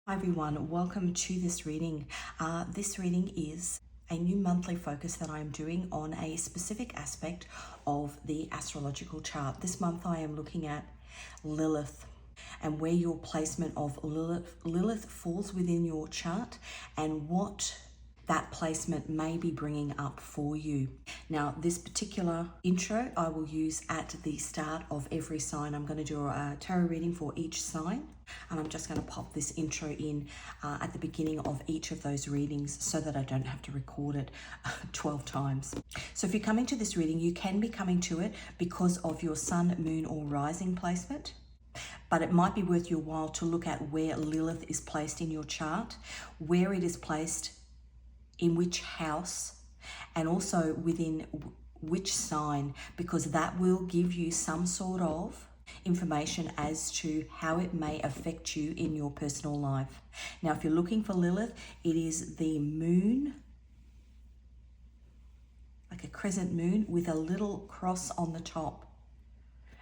Hi everyone, welcome to this reading. This reading is a new monthly focus that I'm doing on a specific aspect of the astrological chart. This month I am looking at Lilith and where your placement of Lilith falls within your chart and what that placement may be bringing up for you. Now, this particular intro I will use at the start of every sign. I'm going to do a tarot reading for each sign, and I'm just going to pop this intro in at the beginning of each of those readings so that I don't have to record it 12 times. So if you're coming to this reading, you can be coming to it because of your sun, moon, or rising placement. But it might be worth your while to look at where Lilith is placed in your chart, where it is placed in which house, and also within which sign, because that will give you some sort of information as to how it may affect you in your personal life. Now, if you're looking for Lilith, it is the moon, like a crescent moon with a little cross on the top,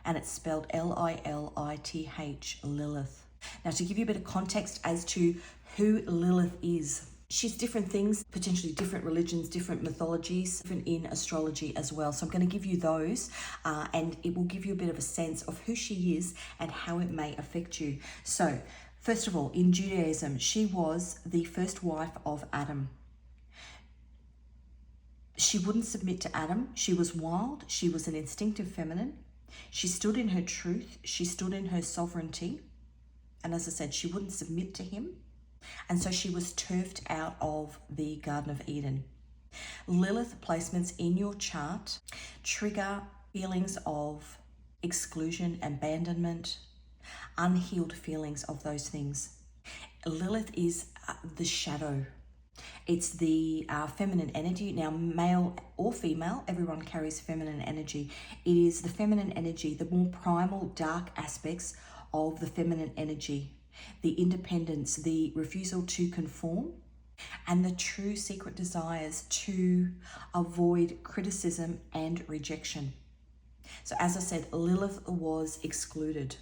and it's spelled Lilith, Lilith. Now, to give you a bit of context as to who Lilith is, she's different things, potentially different religions, different mythologies, different in astrology as well. So I'm going to give you those and it will give you a bit of a sense of who she is and how it may affect you. So first of all, in Judaism, she was the first wife of Adam. She wouldn't submit to Adam. She was wild. She was an instinctive feminine. She stood in her truth. She stood in her sovereignty. And as I said, she wouldn't submit to him. And so she was turfed out of the Garden of Eden. Lilith placements in your chart trigger feelings of exclusion, abandonment, unhealed feelings of those things. Lilith is the shadow. It's the feminine energy. Now, male or female, everyone carries feminine energy. It is the feminine energy, the more primal, dark aspects of the feminine energy. The independence, the refusal to conform, and the true secret desires to avoid criticism and rejection. So as I said, Lilith was excluded.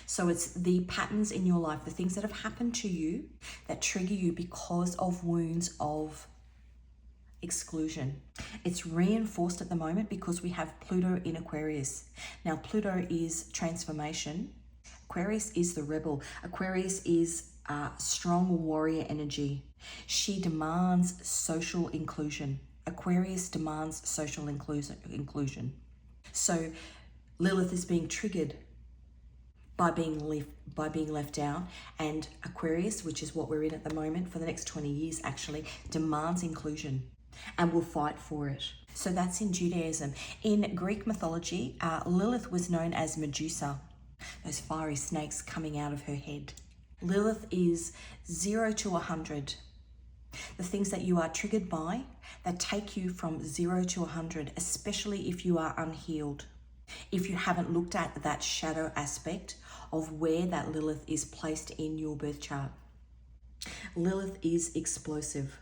So it's the patterns in your life, the things that have happened to you that trigger you because of wounds of exclusion. It's reinforced at the moment because we have Pluto in Aquarius. Now, Pluto is transformation. Aquarius is the rebel. Aquarius is strong warrior energy. She demands social inclusion. Aquarius demands social inclusion. So Lilith is being triggered by being left out, and Aquarius, which is what we're in at the moment for the next 20 years actually, demands inclusion and will fight for it. So that's in Judaism. In Greek mythology, Lilith was known as Medusa. Those fiery snakes coming out of her head. Lilith is 0 to 100. The things that you are triggered by that take you from 0 to 100, especially if you are unhealed. If you haven't looked at that shadow aspect of where that Lilith is placed in your birth chart. Lilith is explosive.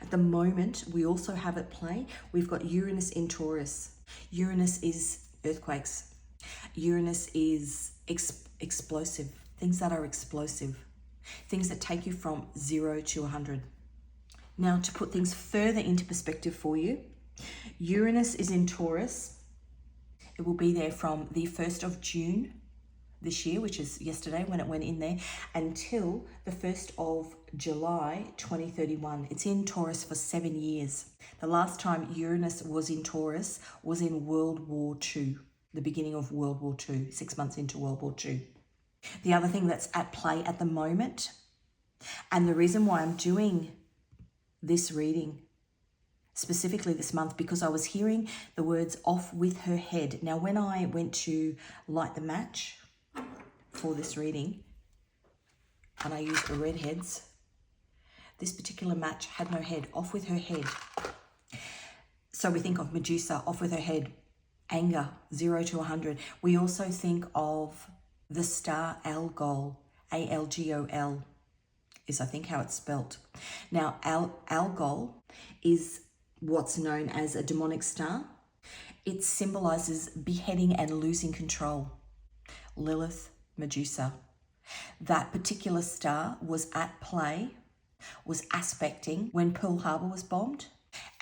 At the moment, we also have at play, we've got Uranus in Taurus. Uranus is earthquakes. Uranus is explosive, things that are explosive, things that take you from 0 to 100. Now, to put things further into perspective for you, Uranus is in Taurus. It will be there from the 1st of June this year, which is yesterday when it went in there, until the 1st of July 2031. It's in Taurus for 7 years. The last time Uranus was in Taurus was in World War II. The beginning of World War II, 6 months into World War II. The other thing that's at play at the moment, and the reason why I'm doing this reading specifically this month, because I was hearing the words off with her head. Now, when I went to light the match for this reading, and I used the red heads, this particular match had no head, off with her head. So we think of Medusa, off with her head. Anger, 0 to 100. We also think of the star Algol, Algol is I think how it's spelt. Now, Algol is what's known as a demonic star. It symbolizes beheading and losing control. Lilith, Medusa. That particular star was at play, was aspecting when Pearl Harbor was bombed.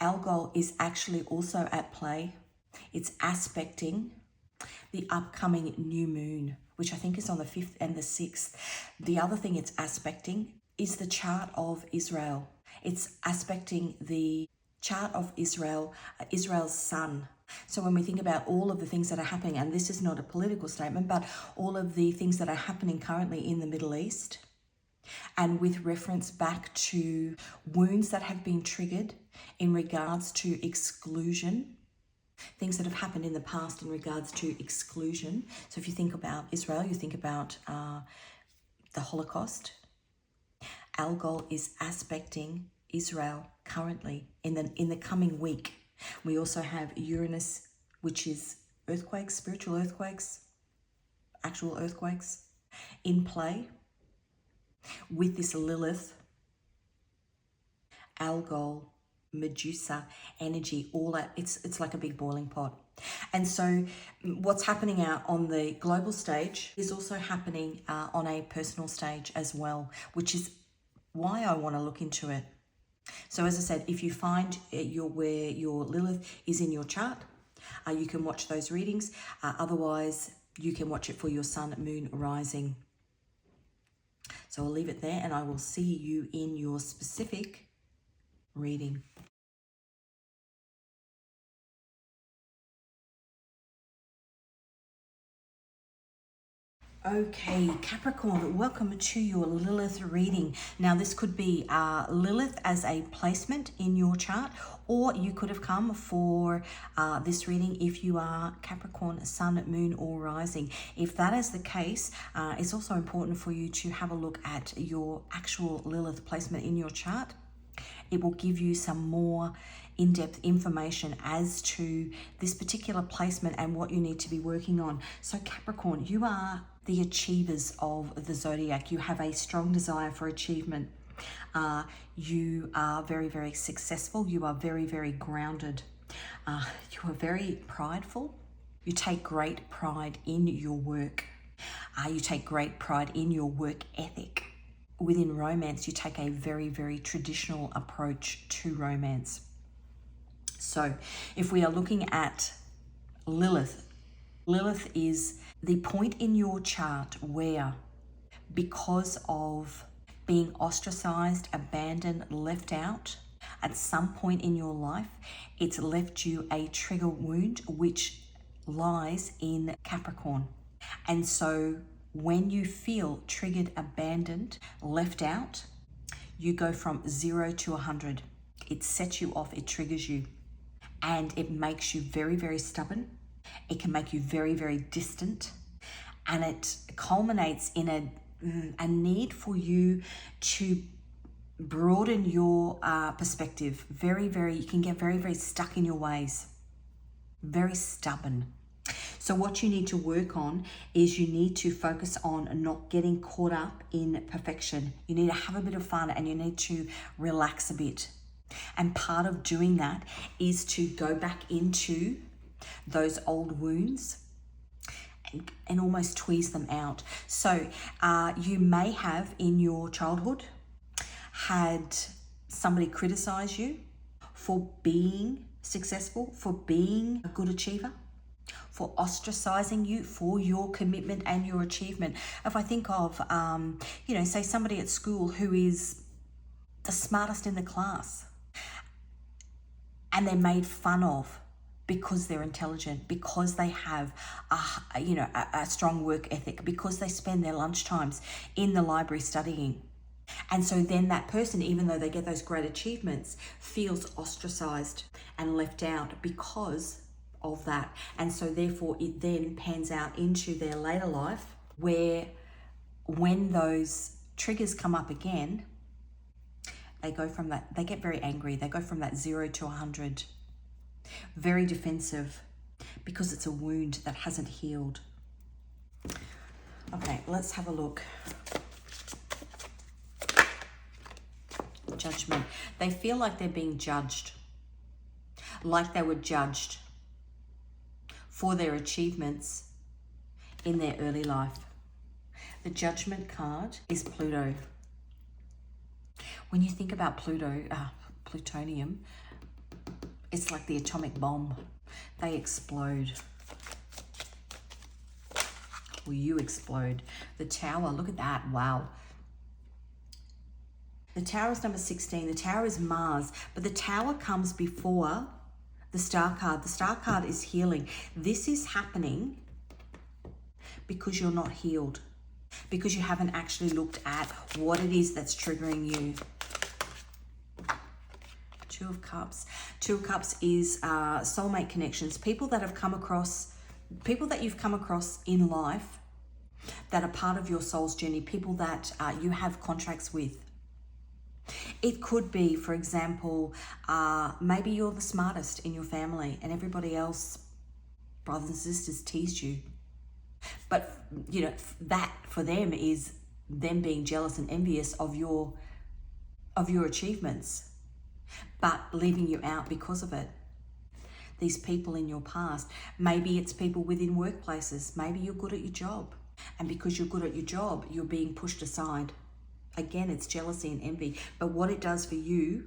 Algol is actually also at play. It's aspecting the upcoming new moon, which I think is on the 5th and the 6th. The other thing it's aspecting is the chart of Israel. It's aspecting the chart of Israel, Israel's sun. So when we think about all of the things that are happening, and this is not a political statement, but all of the things that are happening currently in the Middle East, and with reference back to wounds that have been triggered in regards to exclusion, things that have happened in the past in regards to exclusion. So if you think about Israel, you think about the Holocaust. Algol is aspecting Israel currently in the coming week. We also have Uranus, which is earthquakes, spiritual earthquakes, actual earthquakes in play with this Lilith, Algol, Medusa energy, all that. It's like a big boiling pot. And so what's happening out on the global stage is also happening on a personal stage as well, which is why I want to look into it. So as I said, if you find where your Lilith is in your chart, you can watch those readings. Otherwise, you can watch it for your sun, moon, rising. So I'll leave it there, and I will see you in your specific reading. Okay, Capricorn, welcome to your Lilith reading. Now, this could be Lilith as a placement in your chart, or you could have come for this reading if you are Capricorn, sun, moon, or rising. If that is the case, it's also important for you to have a look at your actual Lilith placement in your chart. It will give you some more in-depth information as to this particular placement and what you need to be working on. So Capricorn, you are the achievers of the zodiac. You have a strong desire for achievement. You are very, very successful. You are very, very grounded. You are very prideful. You take great pride in your work. You take great pride in your work ethic. Within romance, you take a very, very traditional approach to romance. So if we are looking at Lilith, Lilith is the point in your chart where, because of being ostracized, abandoned, left out, at some point in your life, it's left you a trigger wound which lies in Capricorn. And so when you feel triggered, abandoned, left out, you go from 0 to 100. It sets you off, it triggers you, and it makes you very, very stubborn. It can make you very, very distant, and it culminates in a need for you to broaden your perspective. You can get very, very stuck in your ways, very stubborn. So what you need to work on is you need to focus on not getting caught up in perfection. You need to have a bit of fun, and you need to relax a bit. And part of doing that is to go back into those old wounds and almost tweeze them out. So you may have in your childhood had somebody criticize you for being successful, for being a good achiever, for ostracizing you for your commitment and your achievement. If I think of, say somebody at school who is the smartest in the class, and they're made fun of because they're intelligent, because they have a strong work ethic, because they spend their lunchtimes in the library studying. And so then that person, even though they get those great achievements, feels ostracized and left out because of that. And so therefore it then pans out into their later life, where when those triggers come up again, they get very angry. They go from that 0 to 100, very defensive, because it's a wound that hasn't healed. Okay, let's have a look. Judgment. They feel like they're being judged, like they were judged for their achievements in their early life. The Judgment card is Pluto. When you think about plutonium, it's like the atomic bomb. They explode. Or you explode. The Tower, look at that, wow. The Tower is number 16. The Tower is Mars, but the Tower comes before the Star card. The Star card is healing. This is happening because you're not healed, because you haven't actually looked at what it is that's triggering you. Two of Cups. Two of Cups is soulmate connections. People that you've come across in life that are part of your soul's journey. People that you have contracts with. It could be, for example, maybe you're the smartest in your family and everybody else, brothers and sisters, teased you. But, you know, that for them is them being jealous and envious of your achievements, but leaving you out because of it. These people in your past, maybe it's people within workplaces. Maybe you're good at your job, and because you're good at your job, you're being pushed aside. Again, it's jealousy and envy. But what it does for you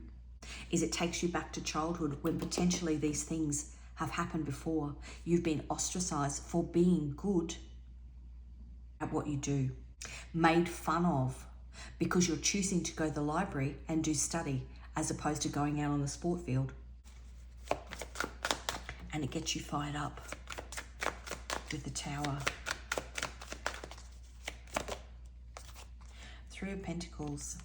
is it takes you back to childhood when potentially these things have happened before. You've been ostracized for being good at what you do, made fun of because you're choosing to go to the library and do study as opposed to going out on the sport field. And it gets you fired up with the Tower. Three of Pentacles.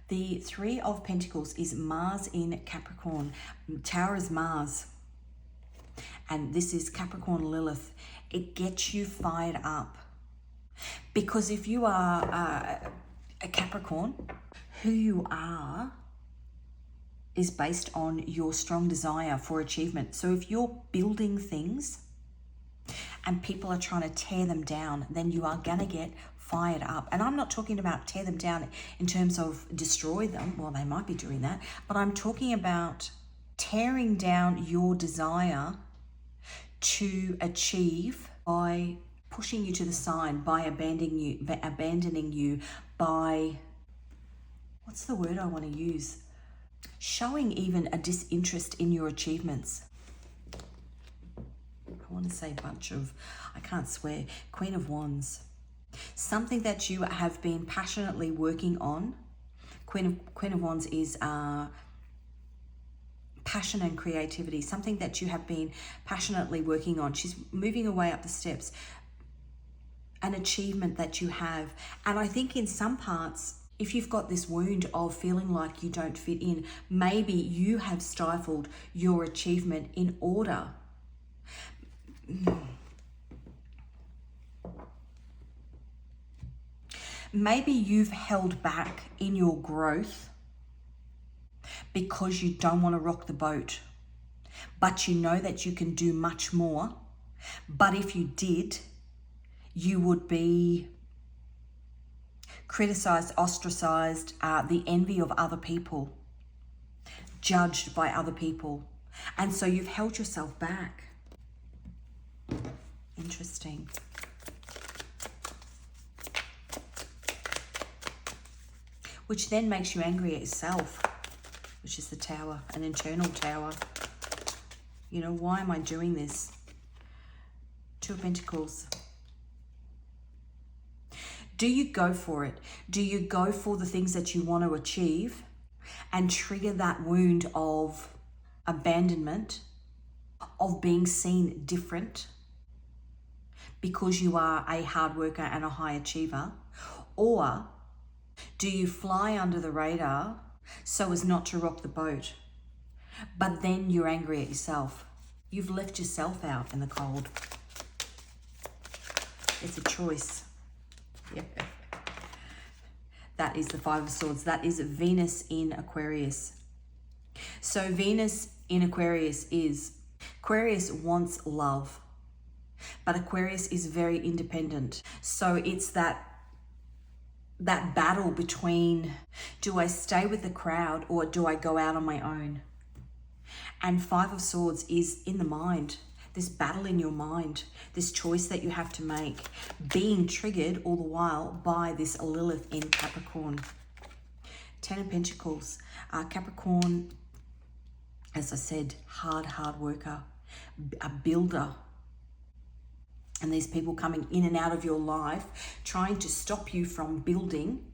The Three of Pentacles is Mars in Capricorn. Tower is Mars. And this is Capricorn Lilith. It gets you fired up. Because if you are a Capricorn, who you are is based on your strong desire for achievement. So if you're building things and people are trying to tear them down, then you are going to get fired up. And I'm not talking about tear them down in terms of destroy them. Well, they might be doing that. But I'm talking about tearing down your desire to achieve by pushing you to the side, by abandoning you, by, what's the word I want to use? Showing even a disinterest in your achievements. I want to say bunch of, I can't swear, Queen of Wands. Something that you have been passionately working on. Queen of Wands is passion and creativity. Something that you have been passionately working on. She's moving away up the steps. An achievement that you have. And I think in some parts, if you've got this wound of feeling like you don't fit in, maybe you have stifled your achievement in order. Maybe you've held back in your growth because you don't want to rock the boat, but you know that you can do much more. But if you did, you would be criticized, ostracized, the envy of other people, judged by other people. And so you've held yourself back. Interesting. Which then makes you angry at yourself, which is the Tower, an internal Tower. You know, why am I doing this? Two of Pentacles. Do you go for it? Do you go for the things that you want to achieve and trigger that wound of abandonment, of being seen different because you are a hard worker and a high achiever? Or do you fly under the radar so as not to rock the boat, but then you're angry at yourself? You've left yourself out in the cold. It's a choice. Yeah. That is the Five of Swords. That is Venus in Aquarius. So Venus in Aquarius wants love, but Aquarius is very independent. So it's that battle between, do I stay with the crowd or do I go out on my own? And Five of Swords is in the mind. this battle in your mind, this choice that you have to make, being triggered all the while by this Lilith in Capricorn. 10 of Pentacles. Capricorn, as I said, hard worker, a builder. And these people coming in and out of your life, trying to stop you from building.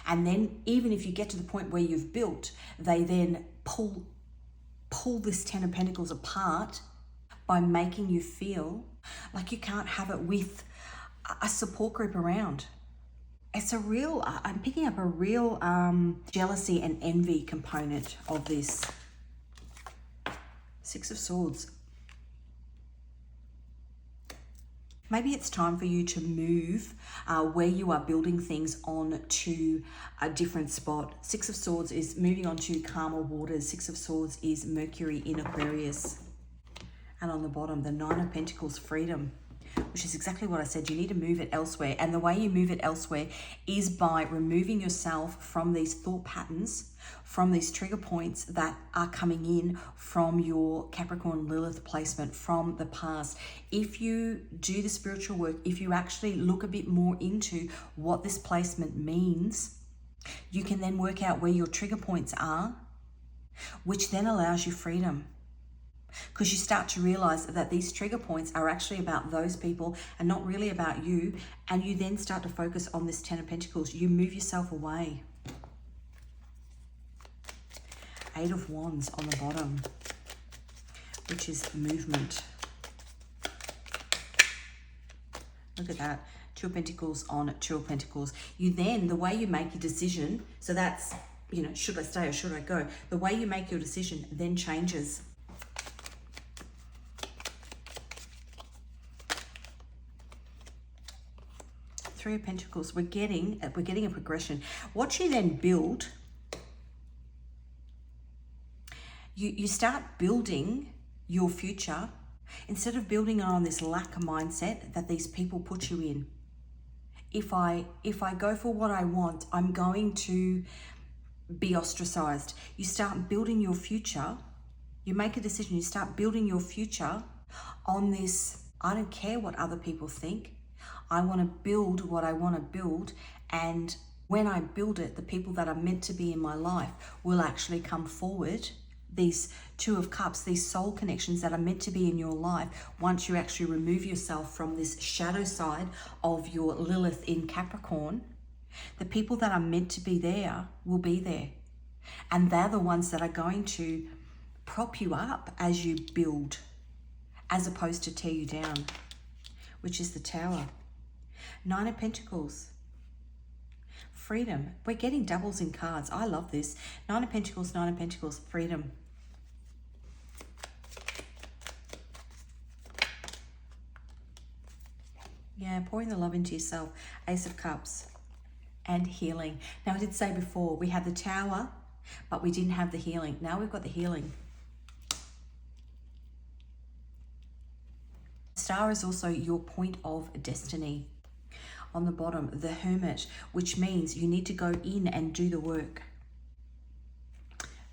And then even if you get to the point where you've built, they then pull this 10 of Pentacles apart by making you feel like you can't have it with a support group around. It's a real, I'm picking up a real jealousy and envy component of this. 6 of Swords. Maybe it's time for you to move where you are building things on to a different spot. 6 of Swords is moving on to calmer waters. 6 of Swords is Mercury in Aquarius. And on the bottom, the 9 of Pentacles, freedom, which is exactly what I said. You need to move it elsewhere. And the way you move it elsewhere is by removing yourself from these thought patterns, from these trigger points that are coming in from your Capricorn Lilith placement from the past. If you do the spiritual work, if you actually look a bit more into what this placement means, you can then work out where your trigger points are, which then allows you freedom. Because you start to realize that these trigger points are actually about those people and not really about you. And you then start to focus on this 10 of Pentacles. You move yourself away. 8 of Wands on the bottom, which is movement. Look at that. 2 of Pentacles on 2 of Pentacles. You then, the way you make your decision, so that's, you know, should I stay or should I go? The way you make your decision then changes. Three of Pentacles. We're getting a progression. What you then build, you start building your future instead of building on this lack mindset that these people put you in. If I go for what I want, I'm going to be ostracized. You start building your future. You make a decision. You start building your future on this, I don't care what other people think. I want to build what I want to build, and when I build it, the people that are meant to be in my life will actually come forward. These 2 of Cups, these soul connections that are meant to be in your life, once you actually remove yourself from this shadow side of your Lilith in Capricorn, the people that are meant to be there will be there. And they're the ones that are going to prop you up as you build, as opposed to tear you down, which is the Tower. 9 of Pentacles, freedom. We're getting doubles in cards. I love this. 9 of Pentacles, freedom. Yeah, pouring the love into yourself. Ace of Cups and healing. Now, I did say before, we had the Tower, but we didn't have the healing. Now we've got the healing. Star is also your point of destiny. On the bottom, the Hermit, which means you need to go in and do the work.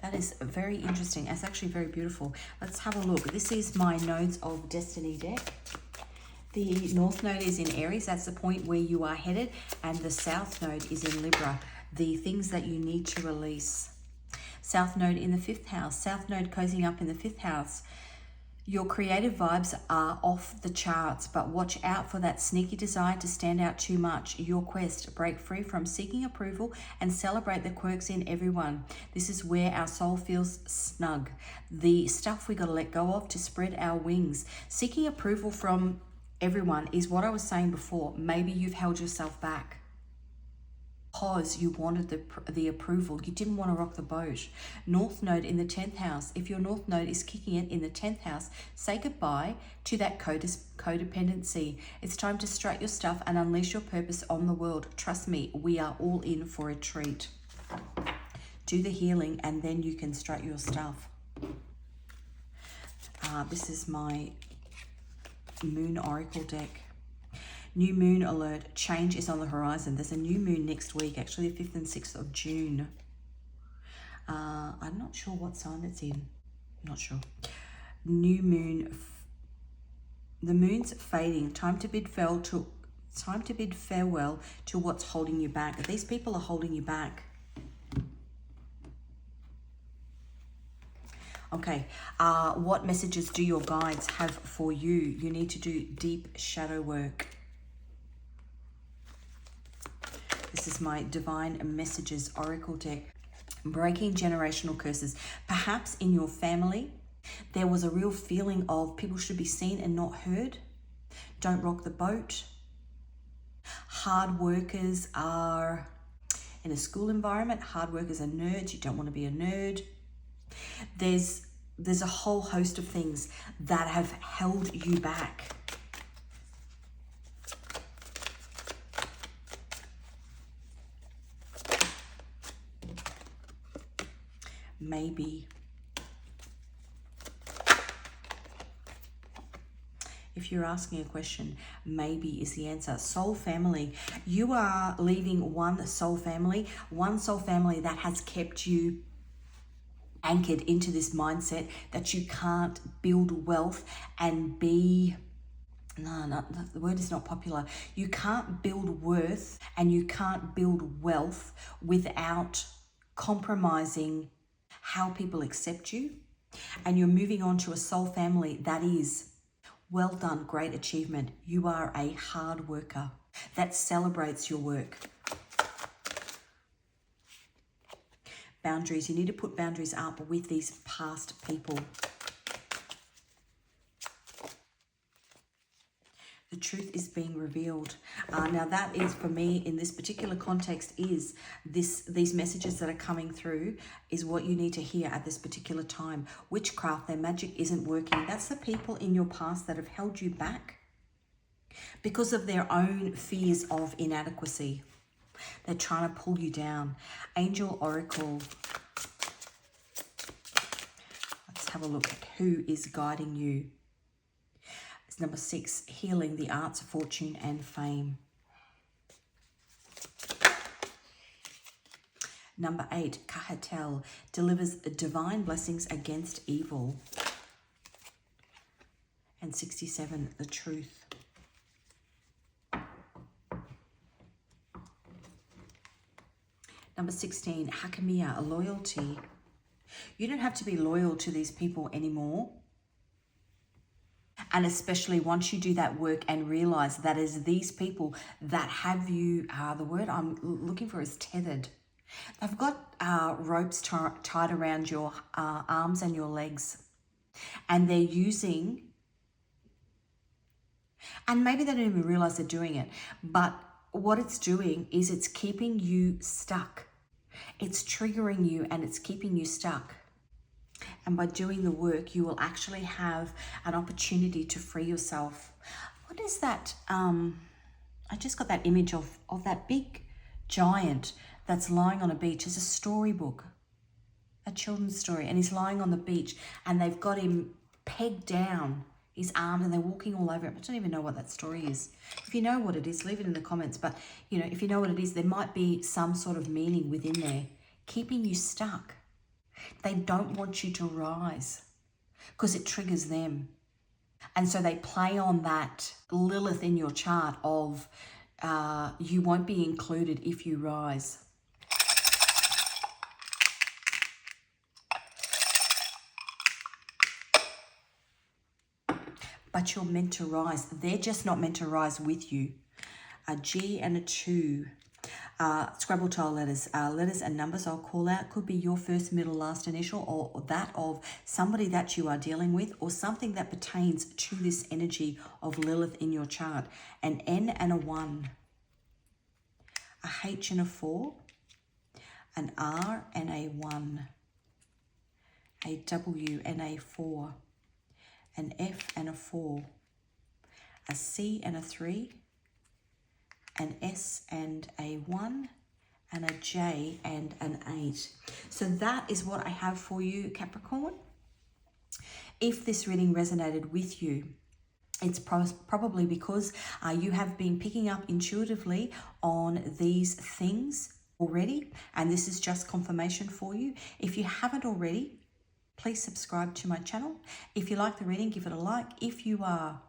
That is very interesting. It's actually very beautiful. Let's have a look. This is my Nodes of Destiny deck. The North Node is in Aries. That's the point where you are headed. And the South Node is in Libra. The things that you need to release. South Node in the 5th house. South Node cozying up in the 5th house. Your creative vibes are off the charts, but watch out for that sneaky desire to stand out too much. Your quest, break free from seeking approval and celebrate the quirks in everyone. This is where our soul feels snug. The stuff we got to let go of to spread our wings. Seeking approval from everyone is what I was saying before. Maybe you've held yourself back because you wanted the approval. You didn't want to rock the boat. North Node in the 10th house. If your North Node is kicking it in the 10th house, say goodbye to that codependency. It's time to strut your stuff and unleash your purpose on the world. Trust me, we are all in for a treat. Do the healing and then you can strut your stuff. This is my Moon Oracle deck. New moon alert. Change is on the horizon. There's a new moon next week, actually the 5th and 6th of June. I'm not sure what sign it's in. Not sure. New moon The moon's fading. Time to bid farewell to what's holding you back. These people are holding you back. Okay, what messages do your guides have for you? You need to do deep shadow work. This is my Divine Messages Oracle deck. Breaking generational curses. Perhaps in your family, there was a real feeling of people should be seen and not heard. Don't rock the boat. Hard workers are in a school environment. Hard workers are nerds. You don't want to be a nerd. There's a whole host of things that have held you back. Maybe. If you're asking a question, maybe is the answer. Soul family. You are leaving one soul family that has kept you anchored into this mindset that you can't build wealth and be, no, the word is not popular. You can't build worth and you can't build wealth without compromising how people accept you. And you're moving on to a soul family that is, well done, great achievement. You are a hard worker that celebrates your work. Boundaries. You need to put boundaries up with these past people. The truth is being revealed. Now that is, for me, in this particular context, is these messages that are coming through is what you need to hear at this particular time. Witchcraft, their magic isn't working. That's the people in your past that have held you back because of their own fears of inadequacy. They're trying to pull you down. Angel Oracle. Let's have a look at who is guiding you. It's number 6, healing, the arts, fortune, and fame. Number 8, Kahatel, delivers divine blessings against evil. And 67, the truth. Number 16, Hakamiya, loyalty. You don't have to be loyal to these people anymore. And especially once you do that work and realize that is these people that have you, the word I'm looking for is tethered. They've got ropes tied around your arms and your legs. And they're using, and maybe they don't even realize they're doing it, but what it's doing is it's keeping you stuck. It's triggering you and it's keeping you stuck. And by doing the work, you will actually have an opportunity to free yourself. What is that? I just got that image of that big giant that's lying on a beach. It's a storybook, a children's story. And he's lying on the beach and they've got him pegged down, his arms, and they're walking all over him. I don't even know what that story is. If you know what it is, leave it in the comments. But, you know, if you know what it is, there might be some sort of meaning within there, keeping you stuck. They don't want you to rise because it triggers them. And so they play on that Lilith in your chart of you won't be included if you rise. But you're meant to rise. They're just not meant to rise with you. A G and a 2. Scrabble tile letters. Letters and numbers I'll call out. Could be your first, middle, last initial, or that of somebody that you are dealing with, or something that pertains to this energy of Lilith in your chart. An N and a 1. A H and a 4. An R and a 1. A W and a 4. An F and a 4, a C and a 3, an S and a 1, and a J and an 8. So that is what I have for you, Capricorn. If this reading resonated with you, it's probably because you have been picking up intuitively on these things already, and this is just confirmation for you. If you haven't already, please subscribe to my channel. If you like the reading, give it a like. If you are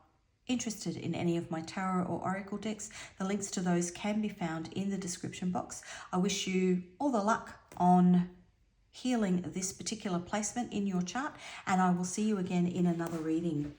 interested in any of my tarot or oracle decks, the links to those can be found in the description box. I wish you all the luck on healing this particular placement in your chart, and I will see you again in another reading.